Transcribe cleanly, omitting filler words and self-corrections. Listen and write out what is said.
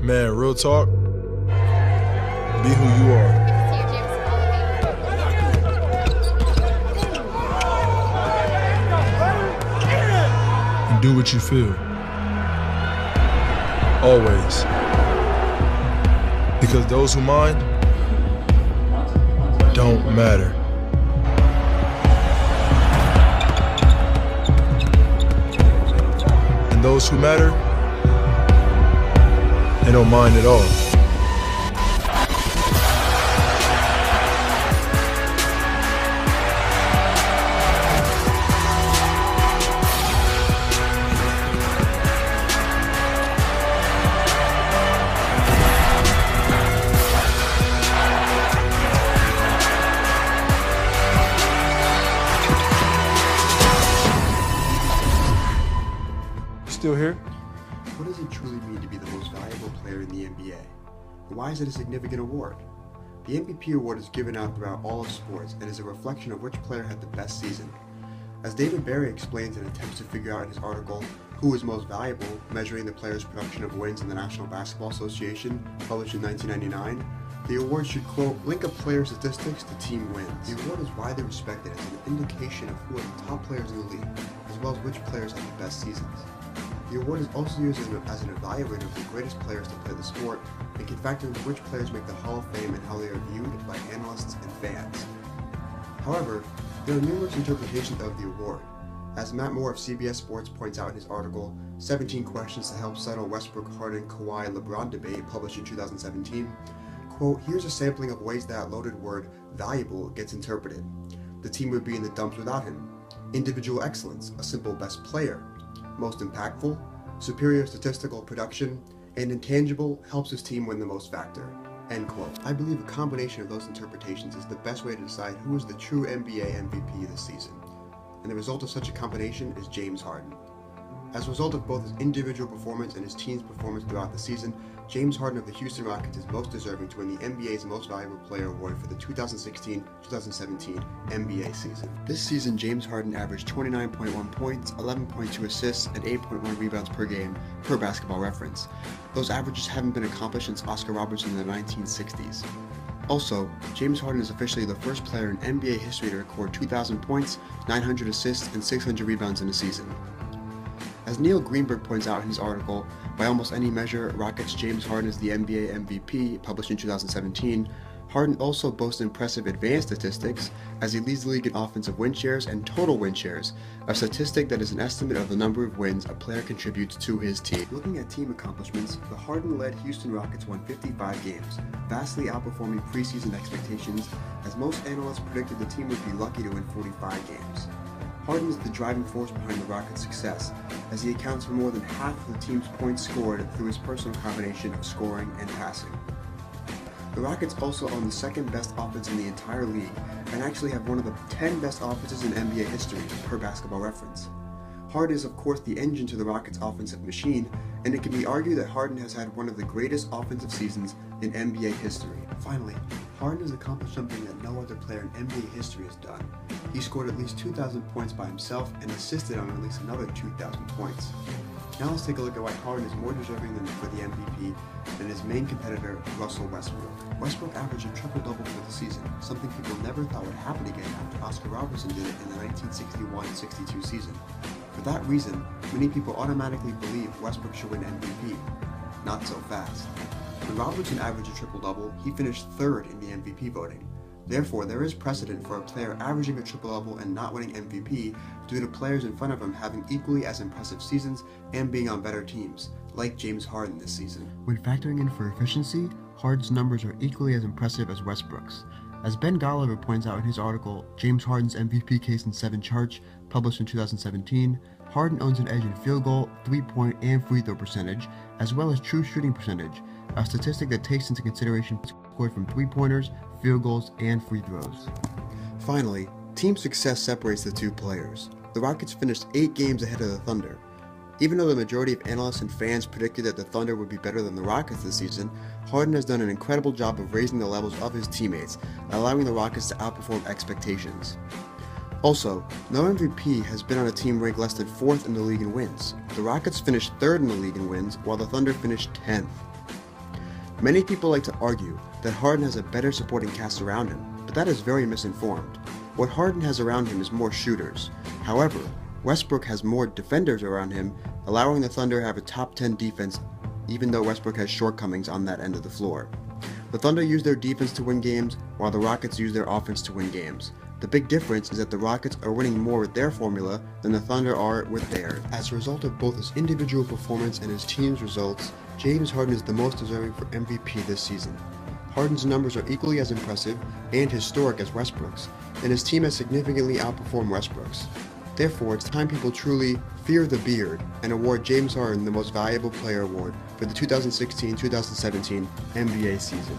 Man, real talk, be who you are. And do what you feel. Always. Because those who mind don't matter. And those who matter, they don't mind at all. Still here? What does it truly mean to be the most valuable player in the NBA? And why is it a significant award? The MVP award is given out throughout all of sports and is a reflection of which player had the best season. As David Berry explains in attempts to figure out in his article, Who is Most Valuable, Measuring the Player's Production of Wins in the National Basketball Association, published in 1999, the award should, quote, link a player's statistics to team wins. The award is widely respected as an indication of who are the top players in the league, as well as which players have the best seasons. The award is also used as an evaluator of the greatest players to play the sport and can factor into which players make the Hall of Fame and how they are viewed by analysts and fans. However, there are numerous interpretations of the award. As Matt Moore of CBS Sports points out in his article, 17 Questions to Help Settle Westbrook, Harden, Kawhi, LeBron Debate, published in 2017, quote, here's a sampling of ways that loaded word, valuable, gets interpreted. The team would be in the dumps without him. Individual excellence, a simple best player. Most impactful, superior statistical production, and intangible, helps his team win the most factor. End quote. I believe a combination of those interpretations is the best way to decide who is the true NBA MVP this season. And the result of such a combination is James Harden. As a result of both his individual performance and his team's performance throughout the season, James Harden of the Houston Rockets is most deserving to win the NBA's Most Valuable Player award for the 2016-2017 NBA season. This season, James Harden averaged 29.1 points, 11.2 assists, and 8.1 rebounds per game, per Basketball Reference. Those averages haven't been accomplished since Oscar Robertson in the 1960s. Also, James Harden is officially the first player in NBA history to record 2,000 points, 900 assists, and 600 rebounds in a season. As Neil Greenberg points out in his article, by almost any measure, Rockets' James Harden is the NBA MVP, published in 2017, Harden also boasts impressive advanced statistics, as he leads the league in offensive win shares and total win shares, a statistic that is an estimate of the number of wins a player contributes to his team. Looking at team accomplishments, the Harden-led Houston Rockets won 55 games, vastly outperforming preseason expectations, as most analysts predicted the team would be lucky to win 45 games. Harden is the driving force behind the Rockets' success, as he accounts for more than half of the team's points scored through his personal combination of scoring and passing. The Rockets also own the second best offense in the entire league, and actually have one of the 10 best offenses in NBA history, per Basketball Reference. Harden is of course the engine to the Rockets' offensive machine, and it can be argued that Harden has had one of the greatest offensive seasons in NBA history. Finally, Harden has accomplished something that no other player in NBA history has done. He scored at least 2,000 points by himself and assisted on at least another 2,000 points. Now let's take a look at why Harden is more deserving for the MVP than his main competitor, Russell Westbrook. Westbrook averaged a triple-double for the season, something people never thought would happen again after Oscar Robertson did it in the 1961-62 season. For that reason, many people automatically believe Westbrook should win MVP. Not so fast. When Robertson averaged a triple-double, he finished third in the MVP voting. Therefore, there is precedent for a player averaging a triple-double and not winning MVP due to players in front of him having equally as impressive seasons and being on better teams, like James Harden this season. When factoring in for efficiency, Harden's numbers are equally as impressive as Westbrook's. As Ben Golliver points out in his article, James Harden's MVP Case in 7 Charts, published in 2017, Harden owns an edge in field goal, 3-point, and free throw percentage, as well as true shooting percentage, a statistic that takes into consideration scored from 3-pointers, field goals, and free throws. Finally, team success separates the two players. The Rockets finished 8 games ahead of the Thunder. Even though the majority of analysts and fans predicted that the Thunder would be better than the Rockets this season, Harden has done an incredible job of raising the levels of his teammates, allowing the Rockets to outperform expectations. Also, no MVP has been on a team ranked less than 4th in the league in wins. The Rockets finished 3rd in the league in wins, while the Thunder finished 10th. Many people like to argue that Harden has a better supporting cast around him, but that is very misinformed. What Harden has around him is more shooters. However, Westbrook has more defenders around him, allowing the Thunder to have a top 10 defense even though Westbrook has shortcomings on that end of the floor. The Thunder use their defense to win games, while the Rockets use their offense to win games. The big difference is that the Rockets are winning more with their formula than the Thunder are with theirs. As a result of both his individual performance and his team's results, James Harden is the most deserving for MVP this season. Harden's numbers are equally as impressive and historic as Westbrook's, and his team has significantly outperformed Westbrook's. Therefore, it's time people truly fear the beard and award James Harden the Most Valuable Player award for the 2016-2017 NBA season.